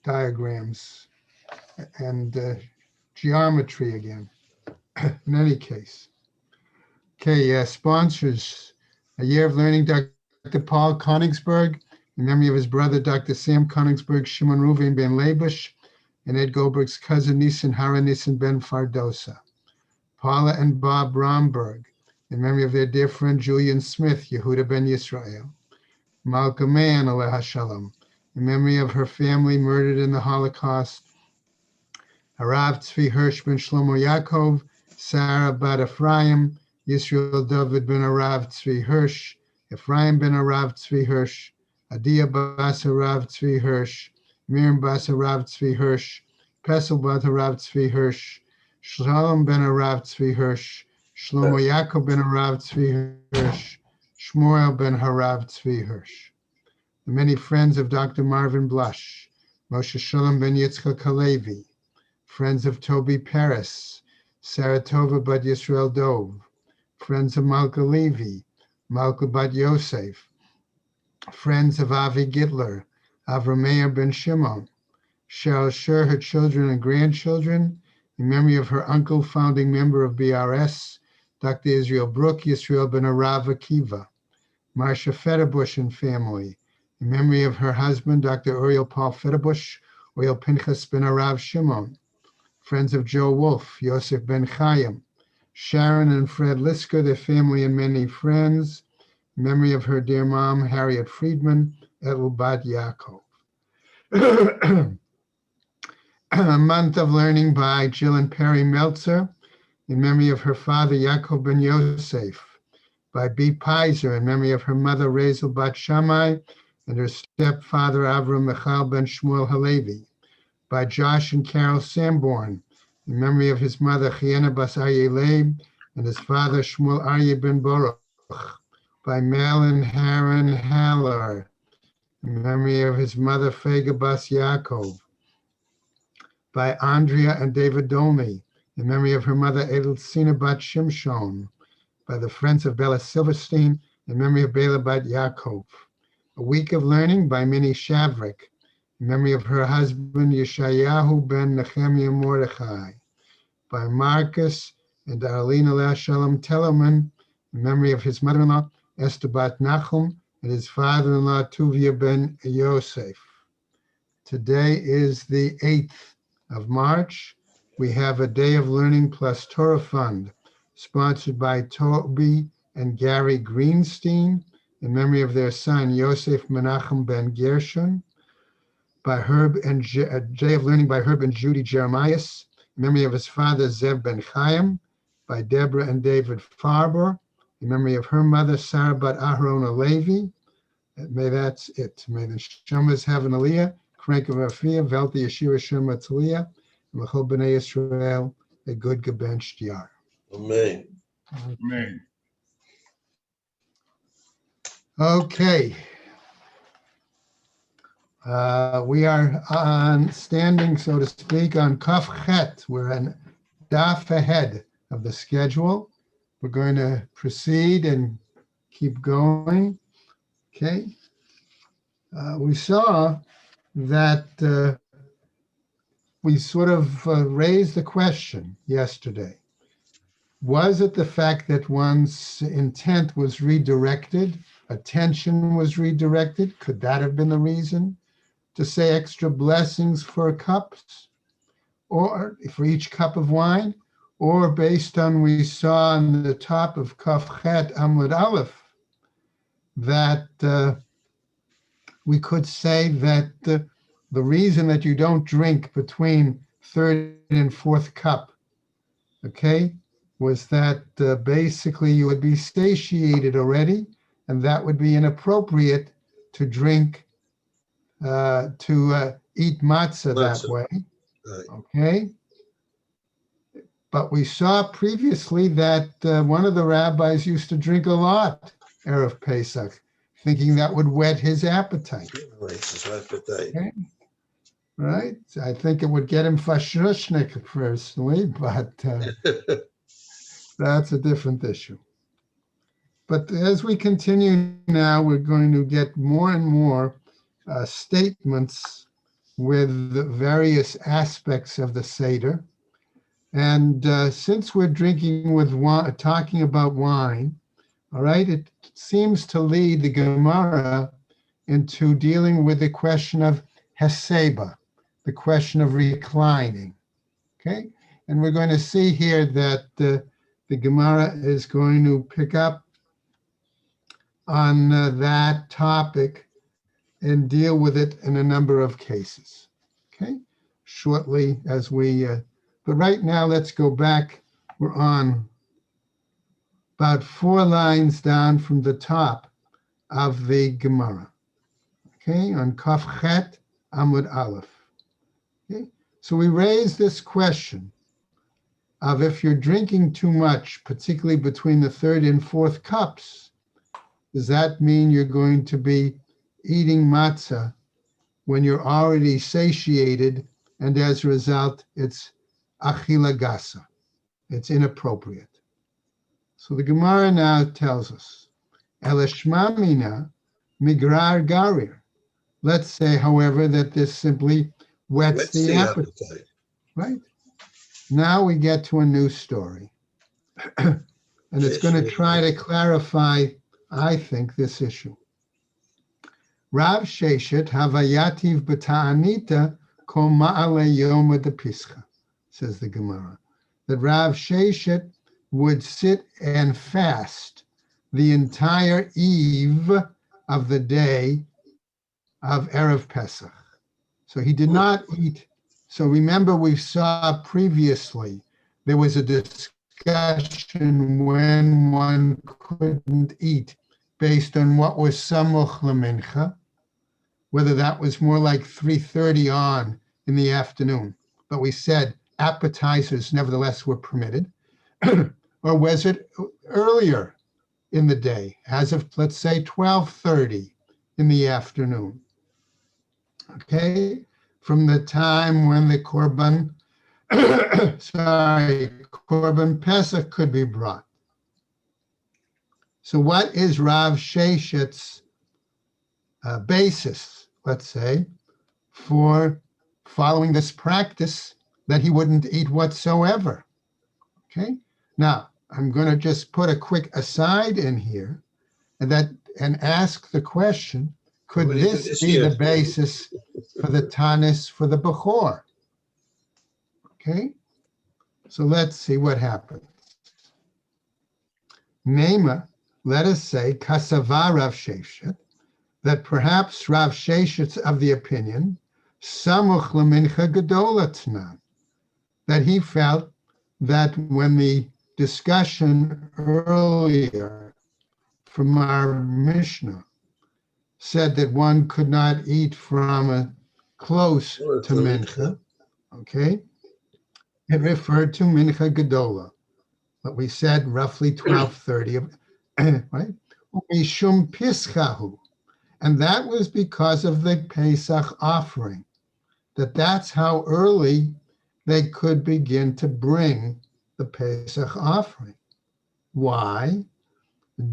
diagrams and geometry again. In any case. Okay, sponsors. A Year of Learning, Dr. Paul Koningsberg, in memory of his brother, Dr. Sam Koningsberg, Shimon Ruven ben Labush, and Ed Goldberg's cousin, Nissen Hara Nissen ben Fardosa. Paula and Bob Romberg, in memory of their dear friend, Julian Smith, Yehuda ben Yisrael. Malka Mann, Aleha Shalom, in memory of her family murdered in the Holocaust. Harav Tzvi Hirsch ben Shlomo Yaakov, Sarah bat Ephraim, Yisrael David ben Harav Tzvi Hirsch, Ephraim ben Harav Tzvi Hirsch, Adia bas Harav Tzvi Hirsch, Miriam bas Harav Tzvi Hirsch, Pesel bat Harav Tzvi Hirsch, Shalom ben Harav Tzvi Hirsch, Shlomo Yaakov ben Harav Tzvi Hirsch, Shmuel ben Harav Tzvi Hirsch. The many friends of Dr. Marvin Blush, Moshe Shalom ben Yitzchak Halevi, friends of Toby Paris, Saratova bat Yisrael Dov, friends of Malka Levi, Malka bat Yosef, friends of Avi Gitler, Avrameir ben Shimon, Cheryl Sher, her children and grandchildren, in memory of her uncle, founding member of BRS, Dr. Israel Brook, Yisrael ben Arav Akiva, Marcia Fetterbush and family, in memory of her husband, Dr. Uriel Paul Fetterbush, Uriel Pinchas ben Arav Shimon, friends of Joe Wolf, Yosef ben Chaim, Sharon and Fred Lisker, their family and many friends, in memory of her dear mom, Harriet Friedman, Etel Bat Yaakov. A Month of Learning by Jill and Perry Meltzer, in memory of her father, Yaakov ben Yosef, by B. Pizer, in memory of her mother, Razel Bat Shammai, and her stepfather, Avram Michal ben Shmuel Halevi, by Josh and Carol Sanborn, in memory of his mother, Chiena Bas Aryeh Leib, and his father, Shmuel Aryeh ben Baruch, by Mel and Haran Haller, in memory of his mother, Fega Bas Yaakov, by Andrea and David Dolney, in memory of her mother, Edelcina Bat Shimshon, by the Friends of Bella Silverstein, in memory of Bela Bat Yaakov. A Week of Learning by Minnie Shavrik, in memory of her husband, Yeshayahu ben Nehemiah Mordechai, by Marcus and Darlene Aleh Shalom Tellerman, in memory of his mother-in-law, Esther Bat Nachum, and his father-in-law, Tuvia ben Yosef. Today is the 8th of March. We have a Day of Learning plus Torah Fund, sponsored by Toby and Gary Greenstein, in memory of their son, Yosef Menachem ben Gershon, by Herb and a Day of Learning by Herb and Judy Jeremias, in memory of his father, Zev ben Chaim, by Deborah and David Farber, in memory of her mother, Sarah bat Aharon Alevi. May that's it. May the Shemas have an Aliyah, Krank of Afiyah, Velti Yeshua Shema Tzaliyah, and L'chol B'nai Yisrael, a good gebenched yar. Amen. Amen. Okay. We are on standing, so to speak, on Kaf Chet. We're an daf ahead of the schedule. We're going to proceed and keep going. Okay. We saw that we sort of raised the question yesterday. Was it the fact that one's intent was redirected, attention was redirected? Could that have been the reason to say extra blessings for cups, or for each cup of wine? Or based on we saw on the top of Kaf Chet Amud Aleph, that we could say that the reason that you don't drink between third and fourth cup, okay, was that basically you would be satiated already, and that would be inappropriate to drink, to eat matzah that way, okay? But we saw previously that one of the rabbis used to drink a lot Erev Pesach, thinking that would whet his appetite. Okay. Right? I think it would get him fashrushnik personally, but that's a different issue. But as we continue now, we're going to get more and more statements with the various aspects of the Seder. And since we're drinking with wine, talking about wine, all right, it seems to lead the Gemara into dealing with the question of Heseba, the question of reclining. Okay, and we're going to see here that the Gemara is going to pick up on that topic and deal with it in a number of cases. Okay, shortly as we, but right now let's go back. We're on about 4 lines down from the top of the Gemara. Okay, on Kaf Chet Amud Aleph. Okay, so we raise this question of if you're drinking too much, particularly between the 3rd and 4th cups, does that mean you're going to be eating matzah when you're already satiated, and as a result, it's achila gasa, it's inappropriate. So the Gemara now tells us, eleshmamina migrar garir. Let's say, however, that this simply whets the appetite. Right? Now we get to a new story. And it's going to try to clarify, I think, this issue. Rav Sheshet havayativ b'ta'anita kol ma'ale yoma de pischa, says the Gemara. That Rav Sheshet would sit and fast the entire eve of the day of Erev Pesach. So he did not eat. So remember, we saw previously, there was a discussion when one couldn't eat based on what was samuch lemincha, whether that was more like 3:30 on in the afternoon. But we said appetizers nevertheless were permitted. Or was it earlier in the day, as of, let's say, 12:30 in the afternoon? Okay, from the time when the Korban Pesach could be brought. So what is Rav Sheshet's basis, let's say, for following this practice that he wouldn't eat whatsoever? Okay, now I'm going to just put a quick aside in here and ask the question, could this be the basis for the Tanis for the Bechor? Okay, so let's see what happens. Nema, let us say, Kasava Rav Sheshet, that perhaps Rav Sheshet's of the opinion, Samuch Lemincha Gedola Tnan, that he felt that when the discussion earlier from our Mishnah said that one could not eat from close to Mincha, okay, it referred to Mincha Gedola, but we said roughly 12:30, right? Mishum Pischahu, and that was because of the Pesach offering, that's how early they could begin to bring the Pesach offering. Why?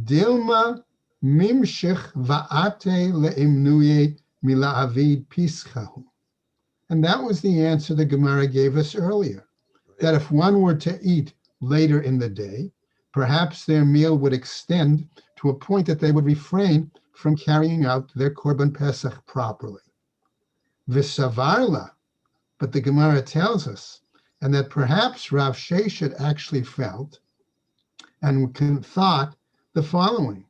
Dilma mimshich va'ate le'imnuye mila'avid pischahu. And that was the answer the Gemara gave us earlier, that if one were to eat later in the day, perhaps their meal would extend to a point that they would refrain from carrying out their Korban Pesach properly. V'savarla, but the Gemara tells us, and that perhaps Rav Sheshet actually felt and thought the following: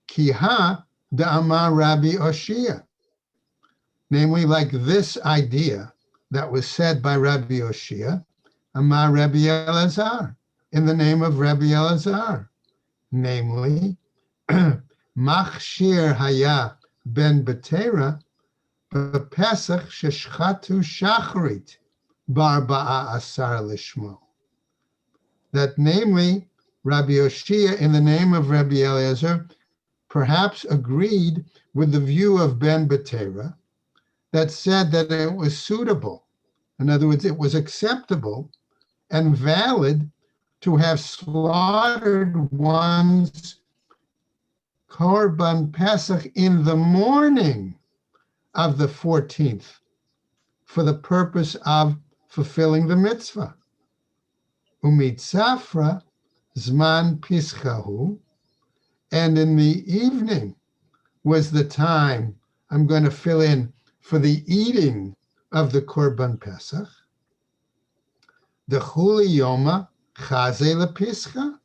Kiha da'amar Rabbi Oshia, namely like this idea that was said by Rabbi Oshia, Amar Rabbi Elazar, in the name of Rabbi Elazar, namely, Machshir haya ben Betera b'Pesach sheshchatu shachrit barba'a asar lishmo. That namely, Rabbi Oshia, in the name of Rabbi Eliezer, perhaps agreed with the view of Ben Betera that said that it was suitable. In other words, it was acceptable and valid to have slaughtered one's Korban Pesach in the morning of the 14th for the purpose of fulfilling the mitzvah. Umitzafra zman pischahu, and in the evening was the time I'm going to fill in for the eating of the Korban Pesach. The chuli yoma chaze lepischa,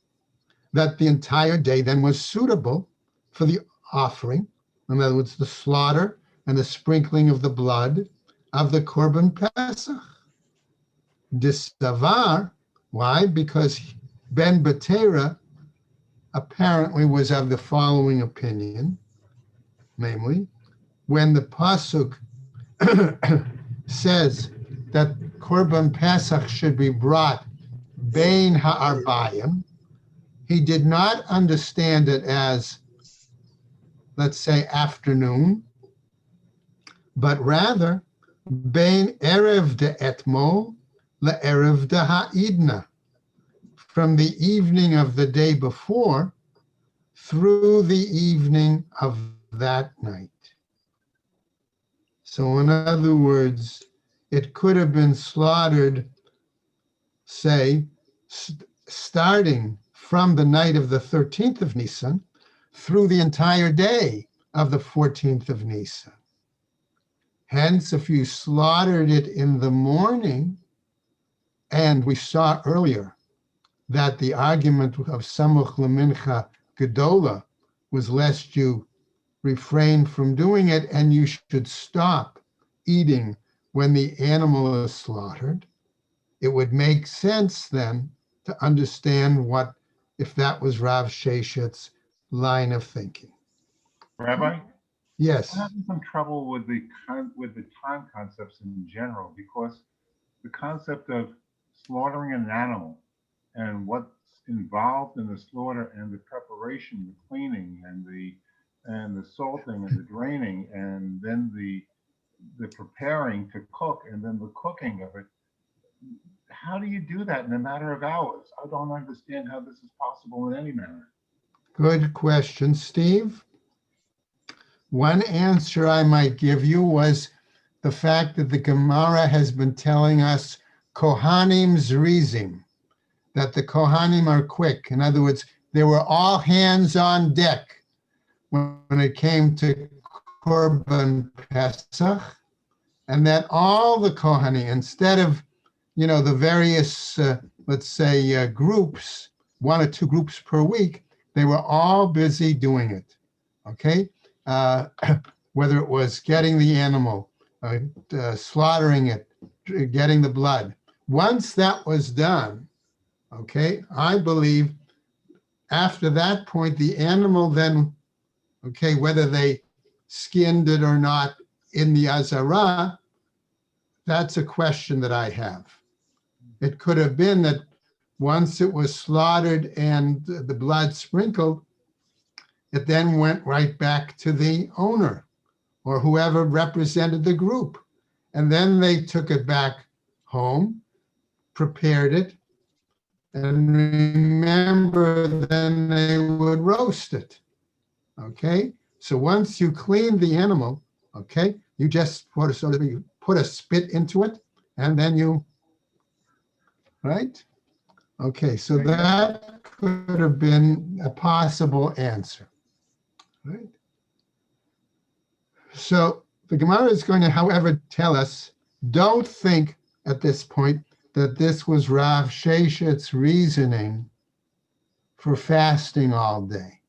that the entire day then was suitable for the offering. In other words, the slaughter and the sprinkling of the blood of the Korban Pesach. Disavar, why? Because Ben Betera apparently was of the following opinion, namely, when the pasuk says that Korban Pesach should be brought bein ha'arbayim, he did not understand it as, let's say, afternoon, but rather bein erev de etmol le'erev de ha'idna, from the evening of the day before through the evening of that night. So in other words, it could have been slaughtered, say, starting from the night of the 13th of Nisan through the entire day of the 14th of Nisan. Hence, if you slaughtered it in the morning, and we saw earlier that the argument of Samuch Lemincha Gedola was lest you refrain from doing it and you should stop eating when the animal is slaughtered, it would make sense then to understand what, if that was Rav Sheshet's line of thinking. Rabbi? Yes. I'm having some trouble with the time concepts in general, because the concept of slaughtering an animal and what's involved in the slaughter and the preparation, the cleaning and the salting and the draining, and then the preparing to cook, and then the cooking of it. How do you do that in a matter of hours? I don't understand how this is possible in any manner. Good question, Steve. One answer I might give you was the fact that the Gemara has been telling us Kohanim Zrizim, that the Kohanim are quick. In other words, they were all hands on deck when it came to Korban Pesach, and that all the Kohanim, instead of, the various, let's say, groups, 1 or 2 groups per week, they were all busy doing it, okay? Whether it was getting the animal, slaughtering it, getting the blood. Once that was done, okay, I believe after that point, the animal then, okay, whether they skinned it or not in the Azara, that's a question that I have. It could have been that once it was slaughtered and the blood sprinkled, it then went right back to the owner or whoever represented the group. And then they took it back home, prepared it, and remember, then they would roast it. Okay? So once you clean the animal, okay, you just put a spit into it, and then you, right? Okay, so that could have been a possible answer, right? So the Gemara is going to, however, tell us, don't think at this point that this was Rav Sheshet's reasoning for fasting all day.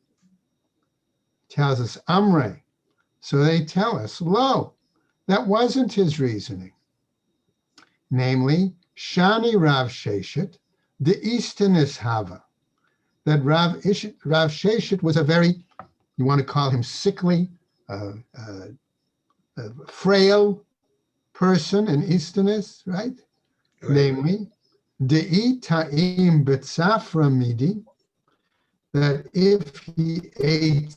Tells us Amre. So they tell us, lo, that wasn't his reasoning. Namely, Shani Rav Sheshet, the Easternis Hava, that Rav Sheshet was a very, you want to call him sickly, frail person, an Easternis, right? Namely, De'i ta'im betzafra midi, that if he ate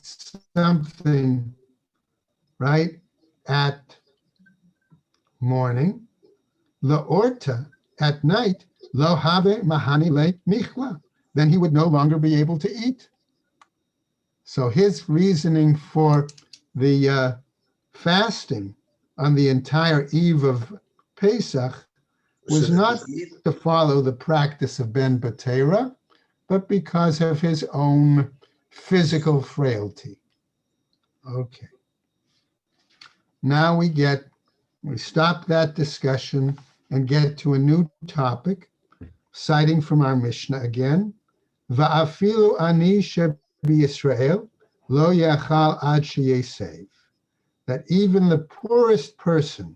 something, right, at morning, la'orta, at night, lo have mahani le michla, then he would no longer be able to eat. So his reasoning for the fasting on the entire eve of Pesach was not to follow the practice of Ben Batera, but because of his own physical frailty. Okay. Now we stop that discussion and get to a new topic, citing from our Mishnah again. Va'afilu ani Yisrael lo yachal ad sheyesev. That even the poorest person,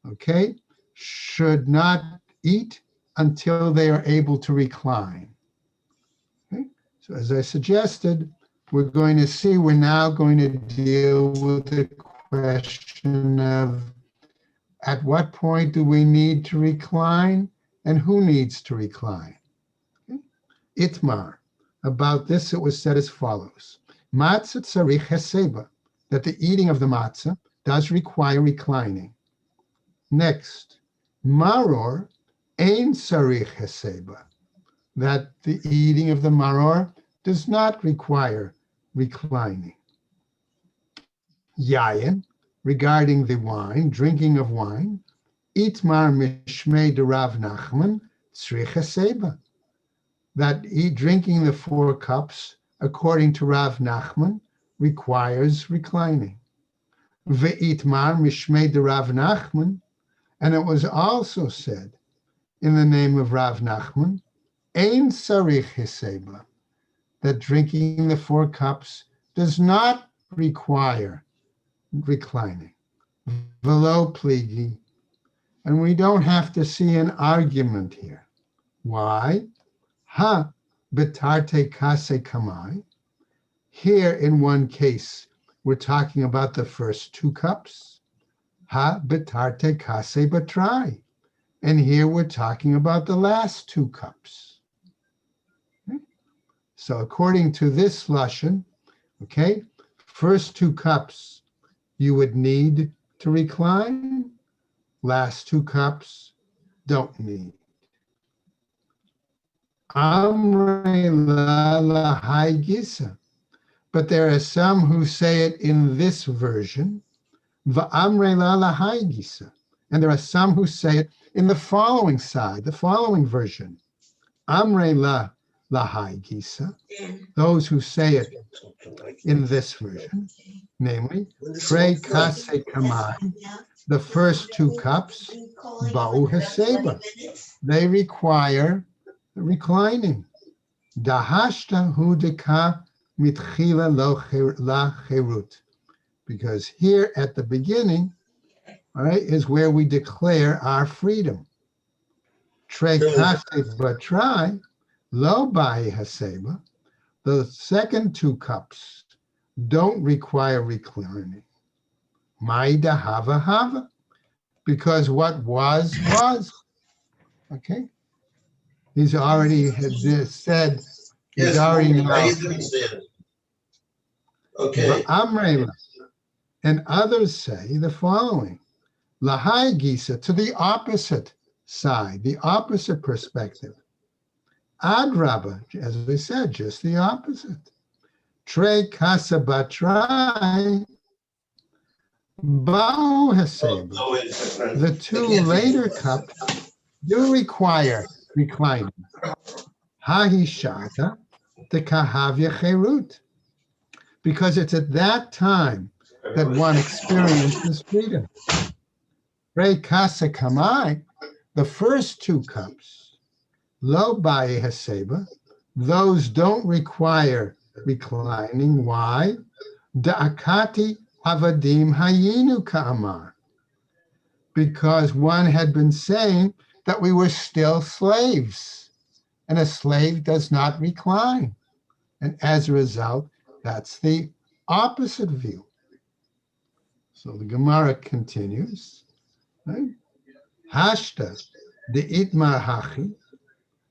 okay, should not eat until they are able to recline. Okay? So as I suggested, we're now going to deal with the question of at what point do we need to recline and who needs to recline? Okay? Itmar. About this, it was said as follows. Matzah tzarich heseba, that the eating of the matzah does require reclining. Next, maror ein tzarich heseba, that the eating of the maror does not require reclining. Yayin, regarding the wine, drinking of wine, itmar mishmei de Rav Nachman tzrich heseba, that drinking the 4 cups, according to Rav Nachman, requires reclining. Ve'itmar mishmei de Rav Nachman, and it was also said in the name of Rav Nachman, ein sarich heseba, that drinking the 4 cups does not require reclining. Velo pligi, and we don't have to see an argument here. Why? Ha betarte kase kamai. Here, in one case, we're talking about the first 2 cups. Ha betarte kase batrai. And here we're talking about the last 2 cups. Okay? So according to this lashon, okay, first 2 cups you would need to recline. Last 2 cups don't need. Amre la lahai gisa. But there are some who say it in this version, va'amre la lahai gisa. And there are some who say it in the following side, the following version. Amre la lahai gisa. Those who say it in this version, namely, tre kase kamai, the first 2 cups, ba'u haseba. They require reclining. Dahashta hudika mitchila la cherut. Because here at the beginning, all right, is where we declare our freedom. Tre kase batrai lo bai haseba. The second 2 cups don't require reclining. Maida hava hava. Because what was. Okay? He's already said, he's already now. Okay. Amrela. And others say the following. Lahai gisa, to the opposite side, the opposite perspective. Adraba, as we said, just the opposite. Tre kasa batrai ba'u haseba. The 2 later cups do require reclining. Hahishata the kahavya cherut. Because it's at that time that one experiences freedom. Re kasa kamai, the first 2 cups, lo bai haseba, those don't require reclining. Why? Da'akati avadim hayinu ka'amar. Because one had been saying that we were still slaves, and a slave does not recline. And as a result, that's the opposite view. So the Gemara continues. Right? Hashta, the itmar hachi,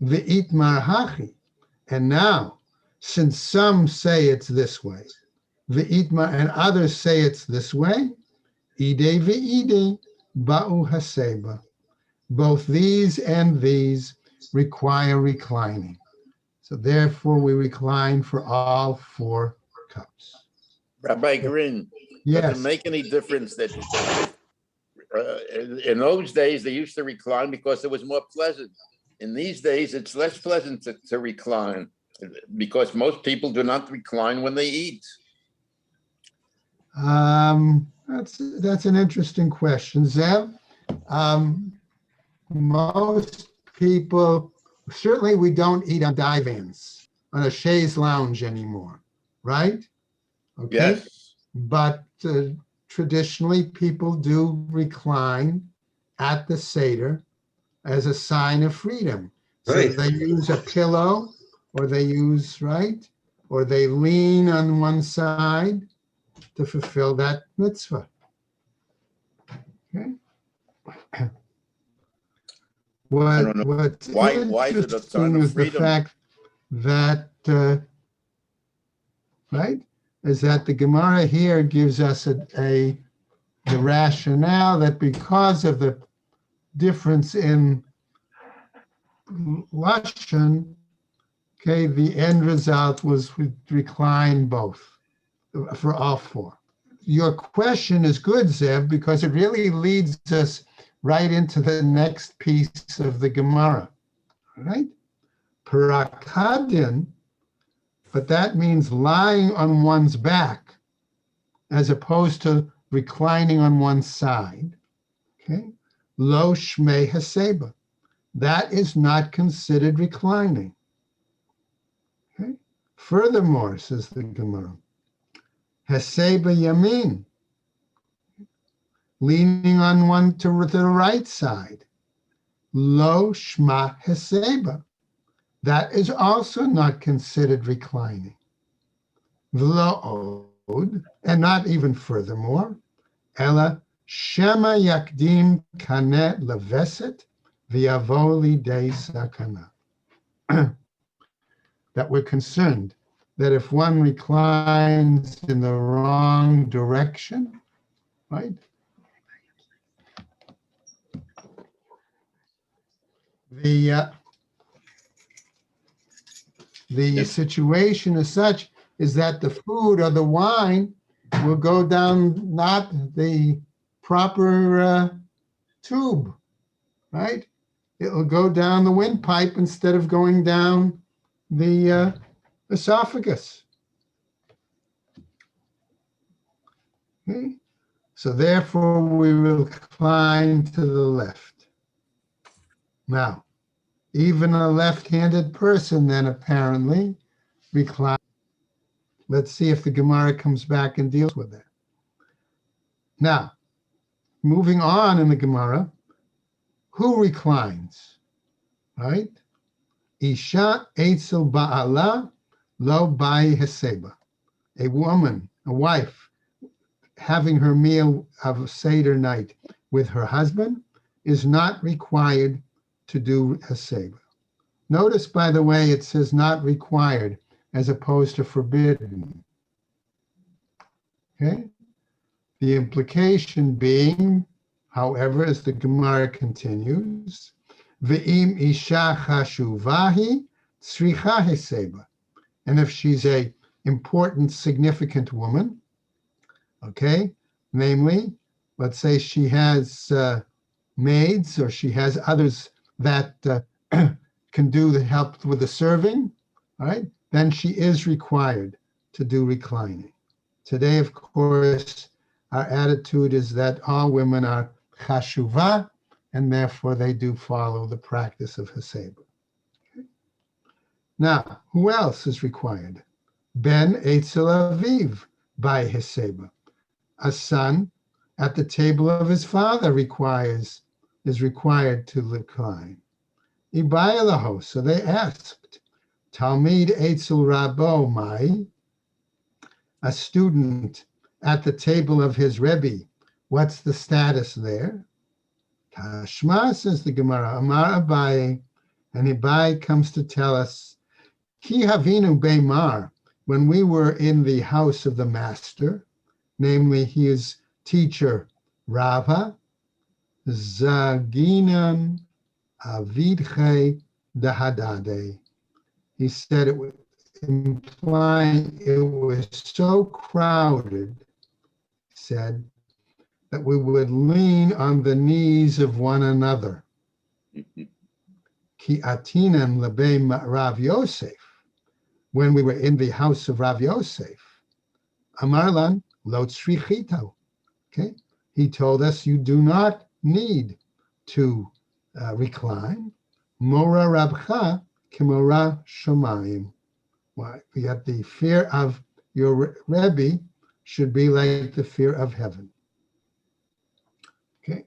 the itmar hachi. And now, since some say it's this way, the itmar and others say it's this way, ide ve'ide ba'u haseba. Both these and these require reclining. So therefore, we recline for all 4 cups. Rabbi Green, Yes. does it make any difference that in those days, they used to recline because it was more pleasant. In these days, it's less pleasant to recline because most people do not recline when they eat. That's an interesting question, Zev. Most people, certainly we don't eat on divans, on a chaise lounge anymore, right? Okay. Yes. But traditionally, people do recline at the Seder as a sign of freedom. So Right. they use a pillow, or they use, right? Or they lean on one side to fulfill that mitzvah. Okay. I don't know. What's Why is it a sign interesting of is the freedom? fact that, right, is that the Gemara here gives us the rationale that because of the difference in lashon, okay, the end result was recline both for all four. Your question is good, Zev, because it really leads us right into the next piece of the Gemara, right? Parakadin, but that means lying on one's back as opposed to reclining on one side, okay? Lo shmei haseba. That is not considered reclining. Okay? Furthermore, says the Gemara, haseba yamin, leaning on one to the right side. Lo shma haseba. That is also not considered reclining. V'lo od, and not even furthermore, ela shema yakdim kanet leveset v'yavo lidei sakana. That we're concerned that if one reclines in the wrong direction, right? The situation is such is that the food or the wine will go down not the proper tube, right? It will go down the windpipe instead of going down the esophagus. Okay? So therefore, we will recline to the left. Now, even a left-handed person then apparently reclines. Let's see if the Gemara comes back and deals with that. Now, moving on in the Gemara, who reclines, right? Isha etzel ba'ala lo bai heseba. A woman, a wife, having her meal of Seder night with her husband is not required to do heseba. Notice, by the way, it says not required as opposed to forbidden. Okay? The implication being, however, as the Gemara continues, Ve'im isha chashuvahi tzricha heseba. And if she's a important, significant woman, okay, namely, let's say she has maids or she has others that can do the help with the serving, all right, then she is required to do reclining. Today, of course, our attitude is that all women are chashuvah, and therefore they do follow the practice of heseba. Okay. Now, who else is required? Ben etzel aviv by heseba. A son at the table of his father is required to recline. Ibayalahu, so they asked, Talmid etzel rabo mai, a student at the table of his Rebbe, what's the status there? Tashma, says the Gemara, Amar Abaye, and Abaye comes to tell us, Ki havinu beimar, when we were in the house of the master, namely his teacher Rava, Zaginan Avidche Dahadade. He said it was implying it was so crowded, he said, that we would lean on the knees of one another. Ki atinem lebe Rav Yosef, when we were in the house of Rav Yosef, Amarlan lo tzrichito. Okay, he told us you do not need to recline. Mora rabcha kimora shomayim. Why? Yet the fear of your Rebbe should be like the fear of heaven. Okay,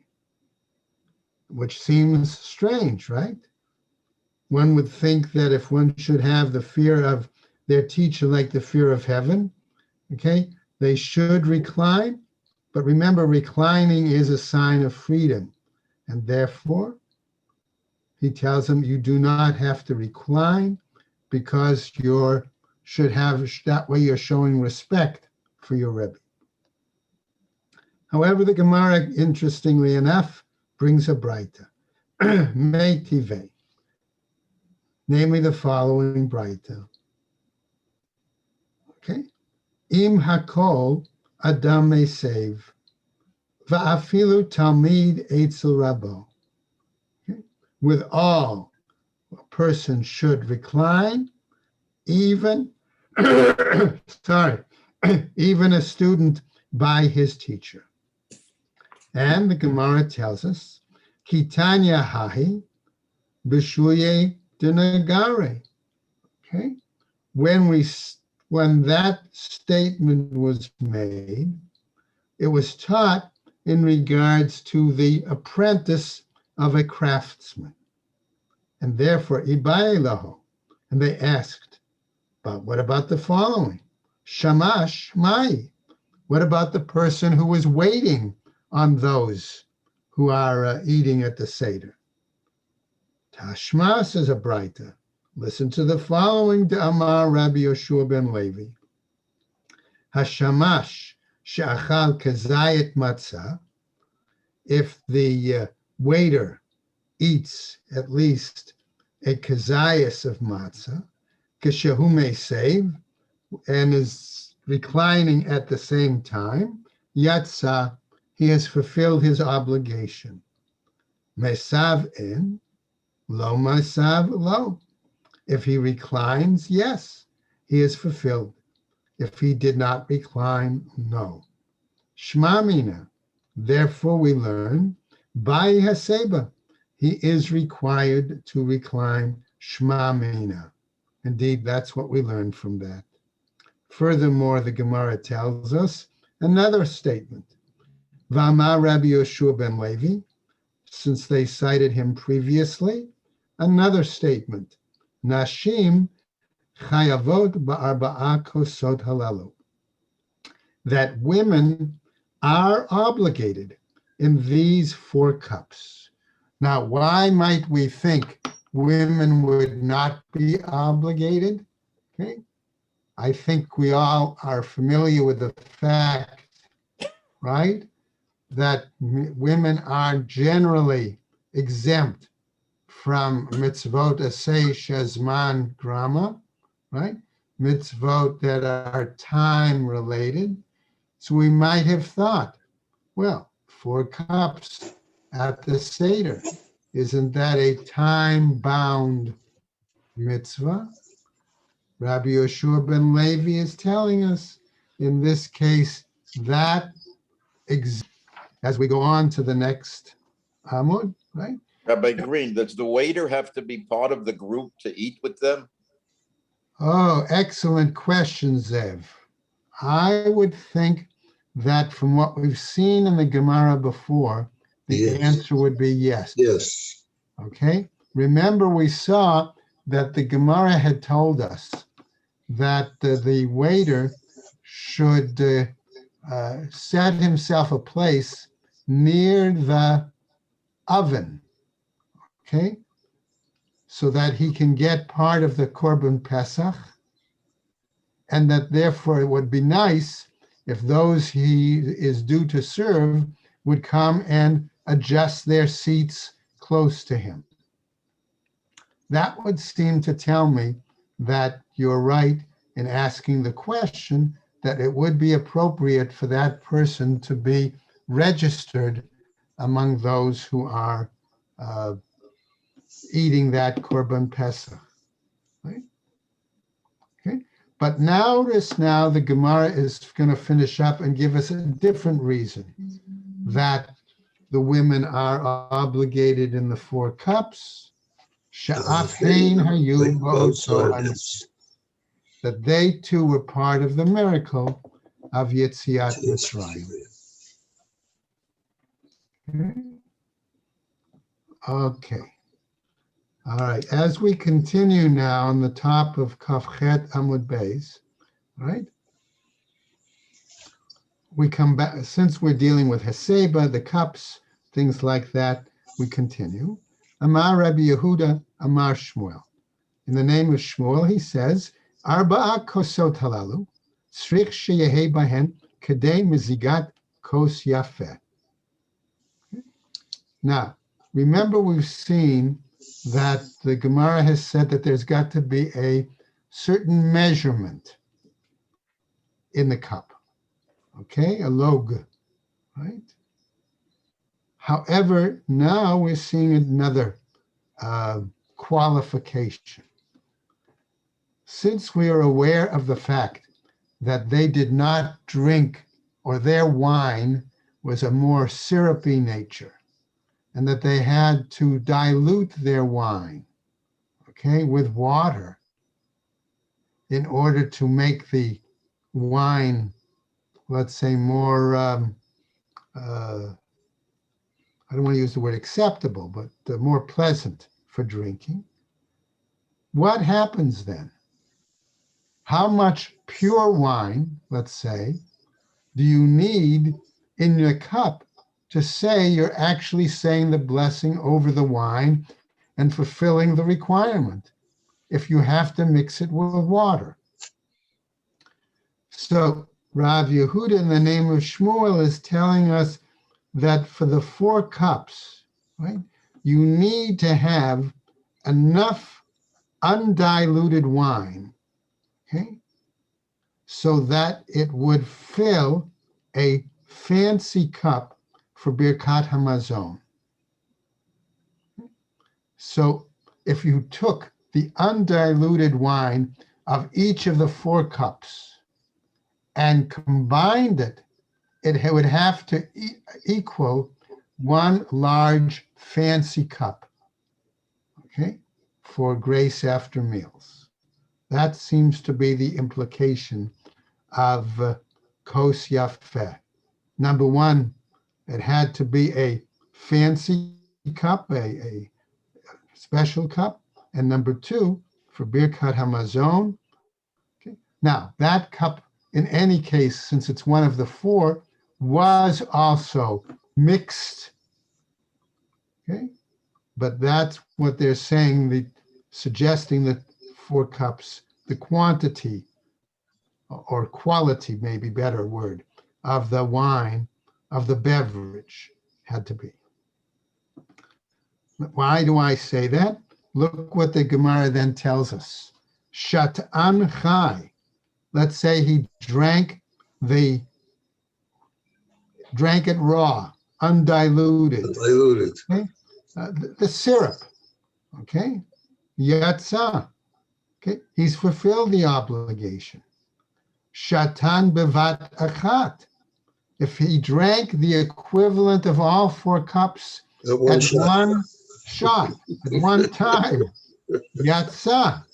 which seems strange, right? One would think that if one should have the fear of their teacher like the fear of heaven, okay, they should recline. But remember, reclining is a sign of freedom. And therefore, he tells them you do not have to recline because you should have, that way you're showing respect for your Rebbe. However, the Gemara, interestingly enough, brings a braita, Meitive, namely the following braita. Okay, Im hakol adam mesev, va'afilu talmid eitzel rabo. With all, a person should recline, even, even a student by his teacher. And the Gemara tells us, Kitanya hahi b'shuye denagare. Okay, when that statement was made, it was taught in regards to the apprentice of a craftsman. And therefore, Iba'ilahu. And they asked, but what about the following? Shamash Mai. What about the person who is waiting on those who are eating at the Seder? Tashma, says a braita. Listen to the following, Amar Rabbi Yoshua ben Levi. Hashamash she'achal kazayit matzah. If the waiter eats at least a kazayas of matzah, kashehu may save, and is reclining at the same time, yatsa, he has fulfilled his obligation. Mesav in, lo mesav lo. If he reclines, yes, he is fulfilled. If he did not recline, no. Shmamina, therefore we learn, by haseba, he is required to recline. Shmamina. Indeed, that's what we learn from that. Furthermore, the Gemara tells us another statement. V'amar Rabbi Yoshua ben Levi, since they cited him previously, another statement. Nashim chayavot ba'arba'a kosot halalu. That women are obligated in these 4 cups. Now, why might we think women would not be obligated? Okay. I think we all are familiar with the fact, right, that women are generally exempt from mitzvot aseh shezman grama, right? Mitzvot that are time related. So we might have thought, well, 4 cups at the Seder, isn't that a time-bound mitzvah? Rabbi Yoshua ben Levi is telling us, in this case, that as we go on to the next Amud, right? Rabbi Green, does the waiter have to be part of the group to eat with them? Oh, excellent question, Zev. I would think that from what we've seen in the Gemara before, the answer would be yes. Yes. Okay. Remember, we saw that the Gemara had told us that the waiter should set himself a place near the oven, okay, so that he can get part of the Korban Pesach, and that therefore it would be nice if those he is due to serve would come and adjust their seats close to him. That would seem to tell me that you're right in asking the question that it would be appropriate for that person to be registered among those who are eating that Korban Pesach. Right? Okay. But notice now the Gemara is going to finish up and give us a different reason that the women are obligated in the 4 cups. Sha'af hein hayu ba'oto hanus. That they too were part of the miracle of Yetziat Mitzrayim. Okay. All right. As we continue now on the top of Kafchet Amud Beis, right? We come back, since we're dealing with Heseba, the cups, things like that, we continue. Amar Rabbi Yehuda, Amar Shmuel. In the name of Shmuel, he says, Arba'a kosot halalu, tzrich sheyehe bahen, kedei mizigat kos yafeh. Now, remember we've seen that the Gemara has said that there's got to be a certain measurement in the cup. Okay, a log, right? However, now we're seeing another qualification. Since we are aware of the fact that they did not drink, or their wine was a more syrupy nature, and that they had to dilute their wine, okay, with water in order to make the wine, let's say, more, I don't want to use the word acceptable, but more pleasant for drinking. What happens then? How much pure wine, let's say, do you need in your cup to say you're actually saying the blessing over the wine and fulfilling the requirement if you have to mix it with water? So Rav Yehuda, in the name of Shmuel, is telling us that for the 4 cups, right, you need to have enough undiluted wine, okay, so that it would fill a fancy cup for Birkat Hamazon. So if you took the undiluted wine of each of the 4 cups and combined it, it would have to equal 1 large fancy cup, okay, for grace after meals. That seems to be the implication of Kos Yafeh. Number 1, it had to be a fancy cup, a special cup. And number 2, for Birkat Hamazon. Okay. Now, that cup, in any case, since it's one of the 4, was also mixed. Okay. But that's what they're saying, suggesting that 4 cups, the quantity or quality, maybe better word, of the wine, of the beverage had to be. Why do I say that? Look what the Gemara then tells us. Shat'an chai. Let's say he drank it raw, undiluted. Undiluted. Okay? The syrup. Okay? Yatsa. Okay? He's fulfilled the obligation. Shatan bevat achat. If he drank the equivalent of all 4 cups at one shot, at one time, yatsa,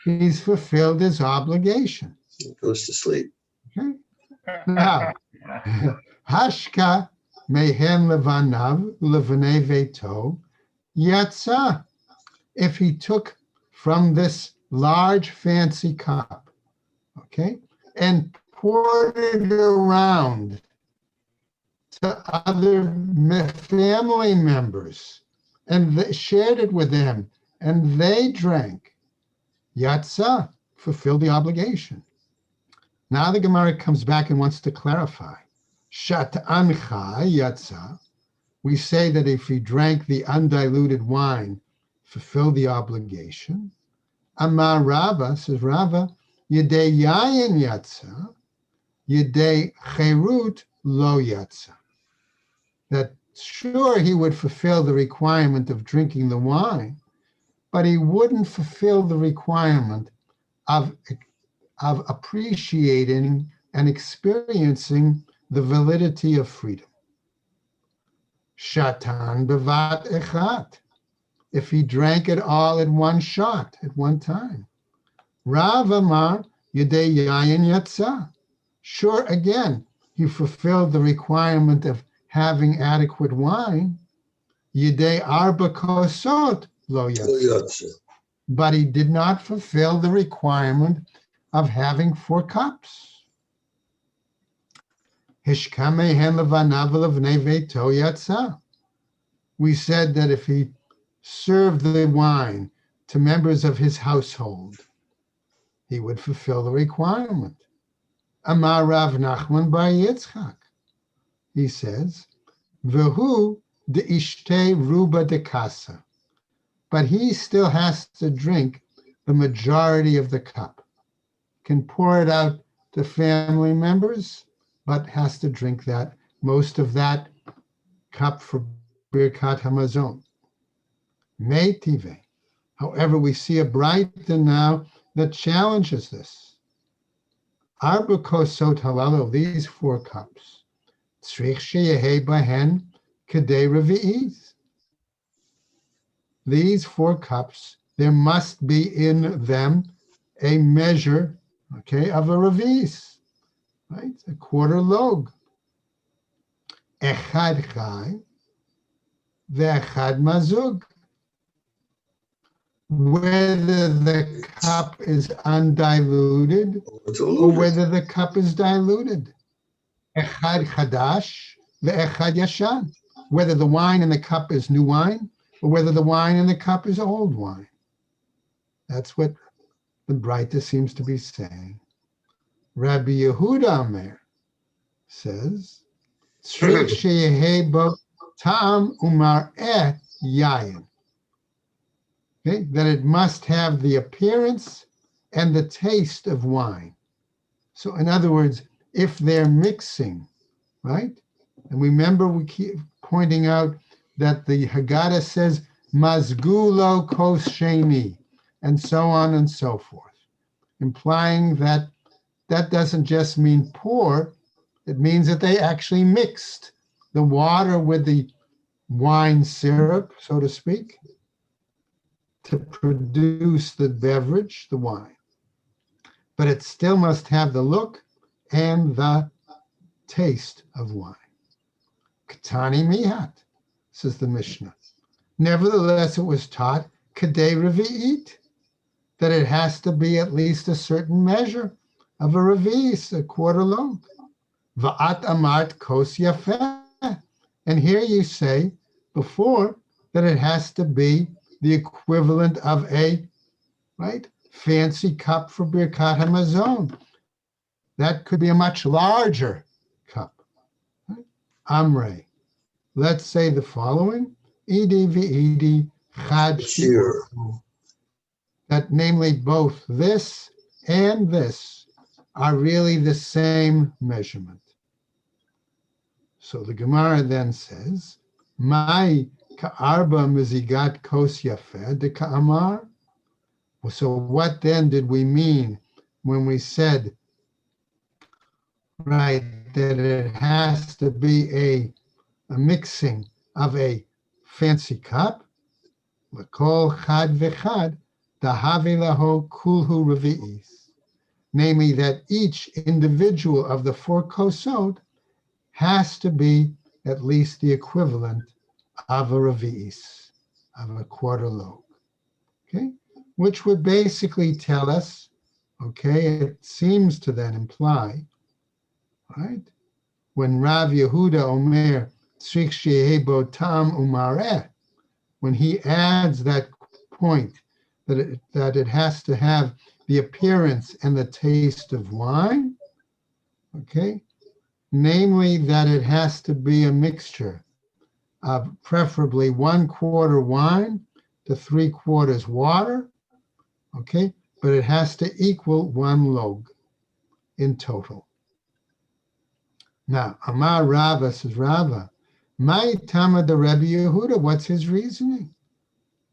he's fulfilled his obligation. He goes to sleep. Okay? Now, hashka mehen levanav levnei veto yatsa. If he took from this large fancy cup, okay, and poured it around to other family members and shared it with them, and they drank, yatsa, fulfilled the obligation. Now the Gemara comes back and wants to clarify. Shat'ancha yatsa. We say that if he drank the undiluted wine, fulfilled the obligation. Amar Rava, says Rava, yedei yayin yatsa, yedei cherut lo yatsa. that sure, he would fulfill the requirement of drinking the wine, but he wouldn't fulfill the requirement of appreciating and experiencing the validity of freedom. Shatan bevat echat, if he drank it all at one shot, at one time. Rav amar yedei yayin yatsa, sure, again, he fulfilled the requirement of having adequate wine. Yedei arba kosot lo yatsa, but he did not fulfill the requirement of having 4 cups. We said that if he served the wine to members of his household, he would fulfill the requirement. Amar Rav Nachman bar Yitzchak, he says, V'hu de'ishtei ruba de kasa, but he still has to drink the majority of the cup. Can pour it out to family members, but has to drink that, most of that cup for Birkat Hamazon. Meitive. However, we see a Brighton now that challenges this. Arba kosot halalo, these 4 cups. Tzrich sheyehe bahen kedei revi'is. These 4 cups, there must be in them a measure, okay, of a revis, right? A quarter log. Echad chai, ve'echad mazug. Whether the cup is undiluted or whether the cup is diluted. Echad chadash, ve'echad yashan. Whether the wine in the cup is new wine or whether the wine in the cup is old wine. That's what the Breita seems to be saying. Rabbi Yehuda Omer says, Tzrich sheyehe bo ta'am umar'eh yayin. Okay, that it must have the appearance and the taste of wine. So in other words, if they're mixing, right? And remember, we keep pointing out that the Haggadah says, mazgulo kos sheni, and so on and so forth, implying that that doesn't just mean pour, it means that they actually mixed the water with the wine syrup, so to speak, to produce the beverage, the wine. But it still must have the look and the taste of wine. Katani mihat, says the Mishnah. Nevertheless, it was taught kadei revi'it, that it has to be at least a certain measure of a revis, a quarter log. Va'at amart kos yafeh. And here you say before that it has to be the equivalent of a, right, fancy cup for Birkat Hamazon. That could be a much larger cup. Right? Amrei. Let's say the following. Edi v'edi chad shi'uru. That namely both this and this are really the same measurement. So the Gemara then says, Mai ka'arba mizigat kos yafeh de ka'amar. So what then did we mean when we said, right, that it has to be a mixing of a fancy cup? L'kol chad v'chad dahavi laho kulhu revi'is. Namely, that each individual of the 4 kosot has to be at least the equivalent of a revi'is, of a quarter log. Okay? Which would basically tell us, okay, it seems to then imply, right, when Rav Yehuda Omer tzrich sheyehe bo tam umareh, when he adds that point that it has to have the appearance and the taste of wine, okay, namely that it has to be a mixture of preferably 1/4 wine to 3/4 water, okay, but it has to equal 1 log in total. Now, Amar Rava, says Rava, My Tama the Rebbe Yehuda, what's his reasoning?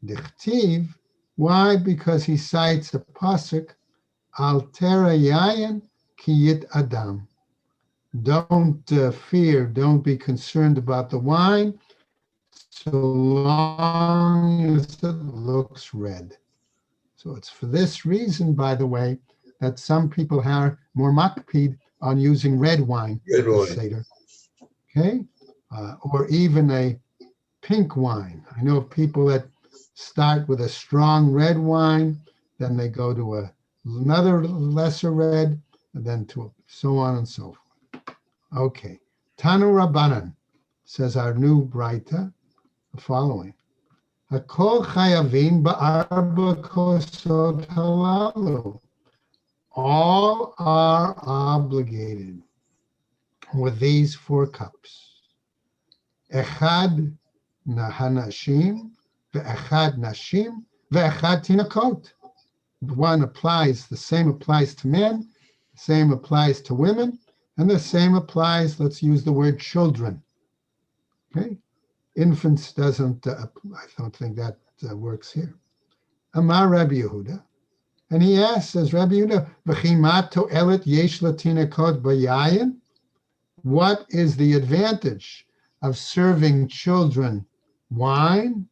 Dichtiv, why? Because he cites a pasuk, Altera Yayin Kiyit Adam. Don't fear, don't be concerned about the wine, so long as it looks red. So it's for this reason, by the way, that some people are more makpid on using red wine Red at the wine. Seder. Okay? Or even a pink wine. I know of people that start with a strong red wine, then they go to another lesser red, and then to so on and so forth. Okay. Tanu Rabbanan, says our new Braita, the following. Hakol chayavin ba'arba kosot halalu. All are obligated with these 4 cups. Echad hanashim, ve'echad nashim, ve'echad tinakot. One applies, the same applies to men, the same applies to women, and the same applies, let's use the word children. Okay? Infants doesn't, I don't think that works here. Amar Rabbi Yehuda. And he asks, says Rabbi Yehuda, V'chimat to'elet yesh latinakot b'yayin? What is the advantage of serving children wine?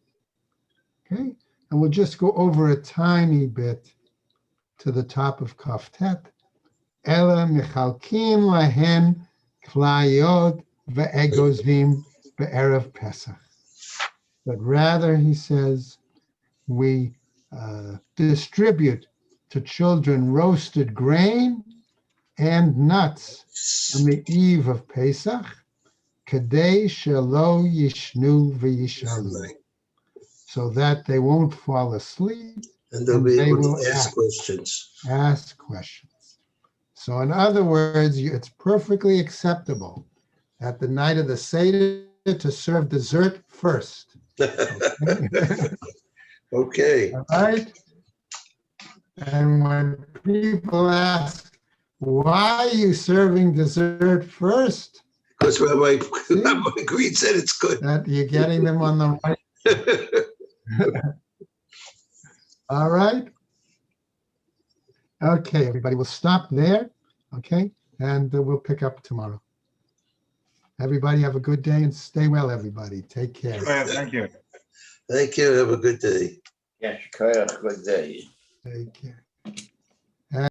Okay, and we'll just go over a tiny bit to the top of Kaftet. Ela michalkim lahen klayot ve'egozvim be'erev Pesach. But rather, he says, we distribute to children roasted grain and nuts on the eve of Pesach, kadei shelo yishnu v'yishalu, so that they won't fall asleep And they'll be they able will to ask questions. ask questions. So in other words, it's perfectly acceptable at the night of the Seder to serve dessert first. Okay. All right? And when people ask, why are you serving dessert first? Because Rabbi Green said it's good. That you're getting them on the right. All right. Okay, everybody, we'll stop there. Okay, and we'll pick up tomorrow. Everybody have a good day and stay well, everybody. Take care. Thank you. Thank you. Have a good day. Yes, good day. Take care.